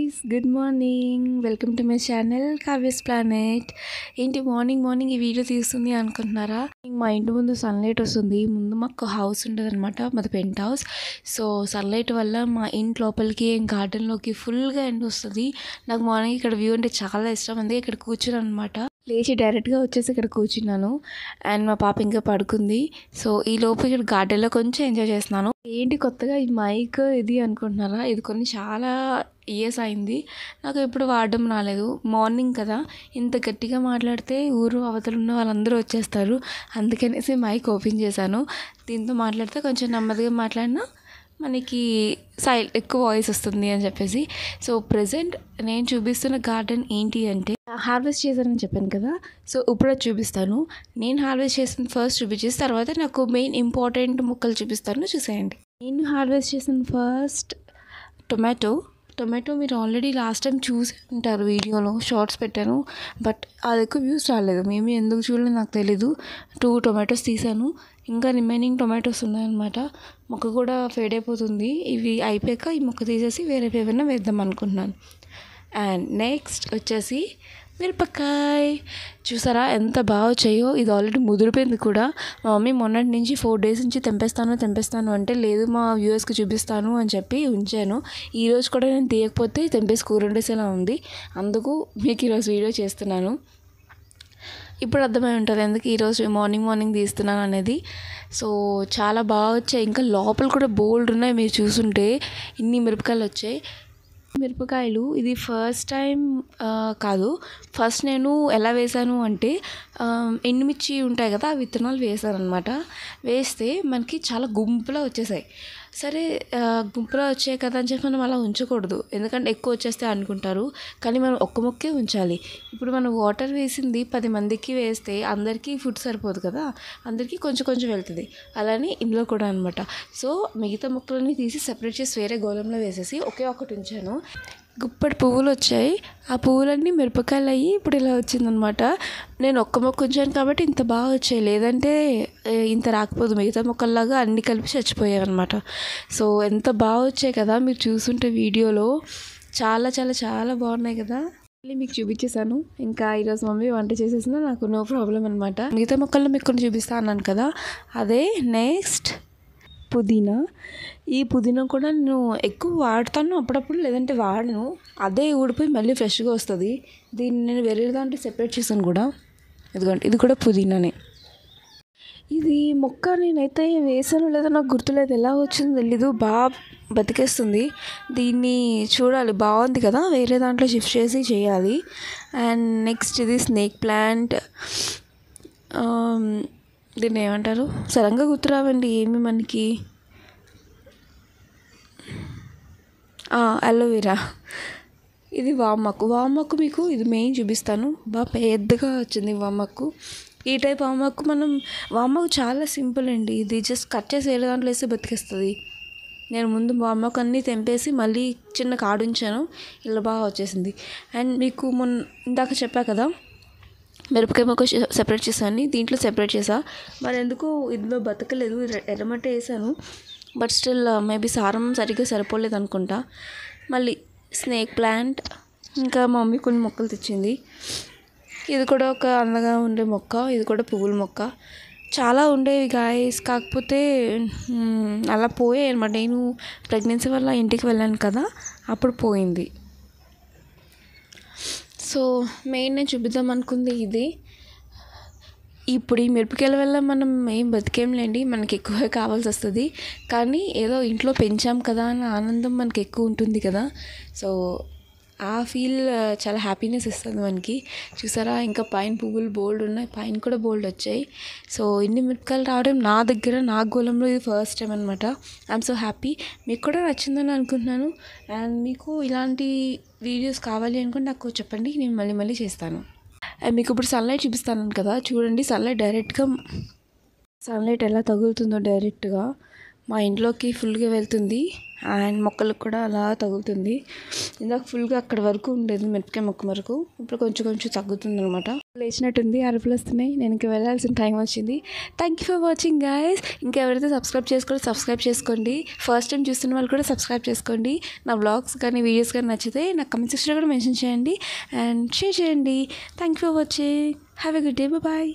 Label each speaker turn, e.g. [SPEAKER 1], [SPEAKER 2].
[SPEAKER 1] guys, good morning. Welcome to my channel Kavya's Planet. ఏంటి morning ఈ video తీస్తుంది అనుకుంటున్నారా? మా ఇంటి ముందు సన్లైట్ వస్తుంది. ముందు మాకు హౌస్ ఉంటుంది అనమాట, మాది పెంట్ హౌస్. సో సన్లైట్ వల్ల మా ఇంటి లోపలికి గార్డెన్లోకి ఫుల్గా ఎండ వస్తుంది. నాకు మార్నింగ్ ఇక్కడ వ్యూ అంటే చాలా ఇష్టం, అందుకే ఇక్కడ కూర్చున్నాను అనమాట. లేచి డైరెక్ట్గా వచ్చేసి ఇక్కడ కూర్చున్నాను. అండ్ మా పాప ఇంకా పడుకుంది. సో ఈ లోపు ఇక్కడ గార్డెన్లో కొంచెం ఎంజాయ్ చేస్తున్నాను. ఏంటి కొత్తగా ఈ మైక్ ఇది అనుకుంటున్నారా? ఇది కొన్ని చాలా ఇయర్స్ అయింది, నాకు ఎప్పుడు వాడడం రాలేదు. మార్నింగ్ కదా, ఇంత గట్టిగా మాట్లాడితే ఊరు అవతల ఉన్న వాళ్ళందరూ వచ్చేస్తారు, అందుకనేసి మైక్ ఓపెన్ చేశాను. దీంతో మాట్లాడితే కొంచెం నెమ్మదిగా మాట్లాడినా మనకి ఎక్కువ వాయిస్ వస్తుంది అని చెప్పేసి. సో ప్రజెంట్ నేను చూపిస్తున్న గార్డెన్ ఏంటి అంటే, హార్వెస్ట్ చేశానని చెప్పాను కదా, సో ఇప్పుడు చూపిస్తాను. నేను హార్వెస్ట్ చేసిన ఫస్ట్ చూపించేసి తర్వాత నాకు మెయిన్ ఇంపార్టెంట్ ముక్కలు చూపిస్తాను, చూసేయండి. నేను హార్వెస్ట్ చేసిన ఫస్ట్ టొమాటో మీరు ఆల్రెడీ లాస్ట్ టైం చూసి ఉంటారు, వీడియోలో షార్ట్స్ పెట్టాను, బట్ అది ఎక్కువ వ్యూస్ రాలేదు. మేబీ ఎందుకు చూడలేదు నాకు తెలీదు. 2 టొమాటోస్ తీసాను, ఇంకా రిమైనింగ్ టొమాటోస్ ఉన్నాయన్నమాట. మొక్క కూడా ఫేడ్ అయిపోతుంది. ఇవి అయిపోయాక ఈ మొక్క తీసేసి వేరే ఏమైనా వేద్దాం అనుకుంటున్నాను. అండ్ నెక్స్ట్ వచ్చేసి మిరపకాయ. చూసారా ఎంత బాగా వచ్చాయో? ఇది ఆల్రెడీ ముదిరిపోయింది కూడా. మా మమ్మీ మొన్నటి నుంచి 4 డేస్ నుంచి తెంపేస్తాను అంటే, లేదు మా వ్యూవర్స్కి చూపిస్తాను అని చెప్పి ఉంచాను. ఈరోజు కూడా నేను తీయకపోతే తెంపేసి కూర వండేసేలా ఉంది, అందుకు మీకు ఈరోజు వీడియో చేస్తున్నాను. ఇప్పుడు అర్థమై ఉంటుంది ఎందుకు ఈరోజు మార్నింగ్ తీస్తున్నాను అనేది. సో చాలా బాగా వచ్చాయి, ఇంకా లోపల కూడా బోల్డ్ ఉన్నాయి. మీరు చూసుంటే ఇన్ని మిరపకాయలు వచ్చాయి. మిరపకాయలు ఇది ఫస్ట్ టైం కాదు, ఫస్ట్ నేను ఎలా వేసాను అంటే, ఎండుమిర్చి ఉంటాయి కదా, ఆ విత్తనాలు వేసాను అనమాట. వేస్తే మనకి చాలా గుంపులా వచ్చేసాయి. సరే గుంపులో వచ్చాయి కదా అని చెప్పి మనం అలా ఉంచకూడదు, ఎందుకంటే ఎక్కువ వచ్చేస్తే అనుకుంటారు. కానీ మనం ఒక్క మొక్కే ఉంచాలి. ఇప్పుడు మనం వాటర్ వేసింది 10 మందికి వేస్తే అందరికీ ఫుడ్ సరిపోదు కదా, అందరికీ కొంచెం వెళ్తుంది. అలానే ఇందులో కూడా అనమాట. సో మిగతా మొక్కలని తీసి సెపరేట్ చేసి వేరే గోళంలో వేసేసి ఒకే ఒకటి ఉంచాను. గుప్పటి పువ్వులు వచ్చాయి, ఆ పువ్వులన్నీ మిరపకాయలు అయ్యి ఇప్పుడు ఇలా వచ్చిందనమాట. నేను ఒక్క మొక్క ఉంచాను కాబట్టి ఇంత బాగా వచ్చాయి, లేదంటే ఇంత రాకపోదు. మిగతా మొక్కల్లాగా అన్నీ కలిపి చచ్చిపోయాయి అనమాట. సో ఎంత బాగా వచ్చాయి కదా, మీరు చూస్తుంటే వీడియోలో చాలా చాలా చాలా బాగున్నాయి కదా. మళ్ళీ మీకు చూపించేశాను. ఇంకా ఈరోజు మమ్మీ వంట చేసేసినా నాకు నో ప్రాబ్లం అనమాట. మిగతా మొక్కల్లో మీకు కొన్ని చూపిస్తా అన్నాను కదా, అదే నెక్స్ట్ పుదీనా. ఈ పుదీనా కూడా నేను ఎక్కువ వాడతాను అప్పుడప్పుడు, లేదంటే వాడను. అదే ఊడిపోయి మళ్ళీ ఫ్రెష్గా వస్తుంది. దీన్ని నేను వేరే దాంట్లో సెపరేట్ చేశాను కూడా. ఇదిగోండి, ఇది కూడా పుదీనానే. ఇది మొక్క నేనైతే వేసాను లేదో నాకు గుర్తులేదు, ఎలా వచ్చిందో తెలీదు, బాగా బతికేస్తుంది. దీన్ని చూడాలి, బాగుంది కదా, వేరే దాంట్లో షిఫ్ట్ చేసి చేయాలి. అండ్ నెక్స్ట్ ఇది స్నేక్ ప్లాంట్. దీన్ని ఏమంటారు సడన్గా గుర్తురావండి ఏమి మనకి. అలోవెరా. ఇది వామాకు మీకు ఇది మెయిన్ చూపిస్తాను. బాగా పెద్దగా వచ్చింది వామాకు. ఈ టైప్ వామాకు చాలా సింపుల్ అండి. ఇది జస్ట్ కట్ చేసి వేరే దాంట్లో వేస్తే బతికేస్తుంది. నేను ముందు వామాకు అన్నీ తెంపేసి మళ్ళీ చిన్న కాడుంచాను, ఇలా బాగా వచ్చేసింది. అండ్ మీకు ఇందాక చెప్పా కదా, మిరపకాయ మొక్క సెపరేట్ చేశాను, దీంట్లో సెపరేట్ చేసా. మరి ఎందుకు ఇందులో బతకలేదు, ఎర్రమట్టి వేసాను, బట్ స్టిల్ మేబీ సారం సరిగ్గా సరిపోలేదు అనుకుంటా. మళ్ళీ స్నేక్ ప్లాంట్, ఇంకా మా మమ్మీ కొన్ని మొక్కలు తెచ్చింది. ఇది కూడా ఒక అందంగా ఉండే మొక్క, ఇది కూడా పువ్వుల మొక్క. చాలా ఉండేవి గాయస్, కాకపోతే అలా పోయాయి అనమాట. నేను ప్రెగ్నెన్సీ వల్ల ఇంటికి వెళ్ళాను కదా, అప్పుడు పోయింది. సో మెయిన్ నేను చూపిద్దాం అనుకుంది ఇది. ఇప్పుడు ఈ మిరపకాయల వల్ల మనం ఏం బతికేంలేండి, మనకి ఎక్కువ కావాల్సి వస్తుంది. కానీ ఏదో ఇంట్లో పెంచాం కదా అన్న ఆనందం మనకి ఎక్కువ ఉంటుంది కదా. సో ఆ ఫీల్ చాలా హ్యాపీనెస్ ఇస్తుంది మనకి. చూసారా, ఇంకా పైన పువ్వులు బోల్డ్ ఉన్నాయి, పైన కూడా బోల్డ్ వచ్చాయి. సో ఇన్ని మిరపకాయలు రావడం నా గోళంలో ఇది ఫస్ట్ టైం అనమాట. I'm so happy. మీకు కూడా నచ్చిందని అనుకుంటున్నాను. అండ్ మీకు ఇలాంటి వీడియోస్ కావాలి అనుకుంటే నాకు చెప్పండి, నేను మళ్ళీ చేస్తాను. అండ్ మీకు ఇప్పుడు సన్లైట్ చూపిస్తాను కదా, చూడండి. సన్లైట్ ఎలా తగులుతుందో డైరెక్ట్గా మా ఇంట్లోకి ఫుల్గా వెళ్తుంది అండ్ మొక్కలకు కూడా అలా తగులుతుంది. ఇందాక ఫుల్గా అక్కడ వరకు ఉండేది, మిరపకాయ మొక్క వరకు. ఇప్పుడు కొంచెం కొంచెం తగ్గుతుంది అనమాట. లేచినట్టుంది, అరుపులు వస్తున్నాయి. నేను ఇంకా వెళ్ళాల్సిన టైం వచ్చింది. Thank you for watching guys. ఇంకా ఎవరైతే సబ్స్క్రైబ్ చేసుకోండి. ఫస్ట్ టైం చూస్తున్న వాళ్ళు కూడా సబ్స్క్రైబ్ చేసుకోండి. నా వ్లాగ్స్ కానీ వీడియోస్ కానీ నచ్చితే నా కమెంట్ సెక్షన్లో కూడా మెన్షన్ చేయండి అండ్ షేర్ చేయండి. Thank you for watching. Have a good day. Bye.